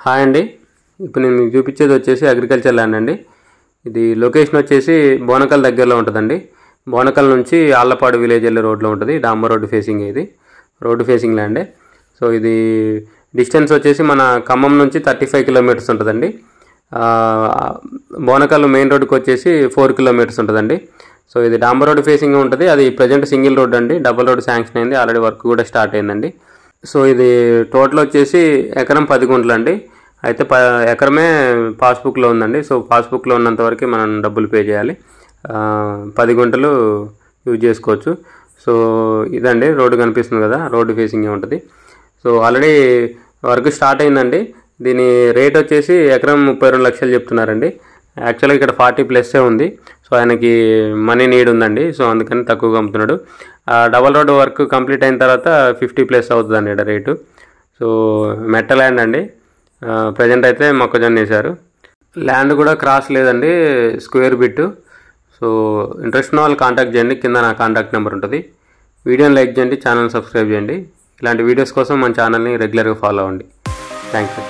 Hi అండి. ఇప్పుడు నేను మీకు చూపించేది వచ్చేసి అగ్రికల్చర్ ల్యాండ్ అండి. ఇది లొకేషన్ వచ్చేసి బోనకల్ దగ్గరలో ఉంటుందండి. బోనకల్ నుంచి ఆళ్లపాడు విలేజ్ వెళ్ళే రోడ్లో ఉంటుంది. డాంబర్ రోడ్డు ఫేసింగ్, ఇది రోడ్డు ఫేసింగ్ ల్యాండే. సో ఇది డిస్టెన్స్ వచ్చేసి మన ఖమ్మం నుంచి 35 కిలోమీటర్స్ ఉంటుందండి. బోనకల్ మెయిన్ రోడ్డుకి వచ్చేసి 4 కిలోమీటర్స్ ఉంటుందండి. సో ఇది డాంబర్ రోడ్డు ఫేసింగ్ ఉంటుంది. అది ప్రజెంట్ సింగిల్ రోడ్ అండి. డబుల్ రోడ్ శాంక్షన్ అయింది, ఆల్రెడీ వర్క్ కూడా స్టార్ట్ అయిందండి. సో ఇది టోటల్ వచ్చేసి ఎకరం 10 గుంటలు అండి. అయితే ఎకరమే పాస్బుక్లో ఉందండి. సో పాస్బుక్లో ఉన్నంత వరకు మనం డబ్బులు పే చేయాలి. 10 గుంటలు యూజ్ చేసుకోవచ్చు. సో ఇదండి రోడ్డు కనిపిస్తుంది కదా, రోడ్డు ఫేసింగే ఉంటుంది. సో ఆల్రెడీ వర్క్ స్టార్ట్ అయిందండి. దీని రేట్ వచ్చేసి ఎకరం 32 లక్షలు చెప్తున్నారండి. యాక్చువల్గా ఇక్కడ 40+ ఉంది. సో ఆయనకి మనీ నీడ్ ఉందండి. సో అందుకని తక్కువగా అమ్ముతున్నాడు. డబల్ రోడ్ వర్క్ కంప్లీట్ అయిన తర్వాత 50+ అవుతుందండి ఇక్కడ రేటు. సో మెట్ట ల్యాండ్ అండి. ప్రజెంట్ అయితే మొక్కజొన్న వేశారు. ల్యాండ్ కూడా క్రాస్ లేదండి, స్క్వేర్ బిట్. సో ఇంట్రెస్ట్ ఉన్న వాళ్ళు కాంటాక్ట్ చేయండి. కింద నా కాంటాక్ట్ నెంబర్ ఉంటుంది. వీడియోని లైక్ చేయండి, ఛానల్ సబ్స్క్రైబ్ చేయండి. ఇలాంటి వీడియోస్ కోసం మన ఛానల్ని రెగ్యులర్గా ఫాలో అవ్వండి. థ్యాంక్స్.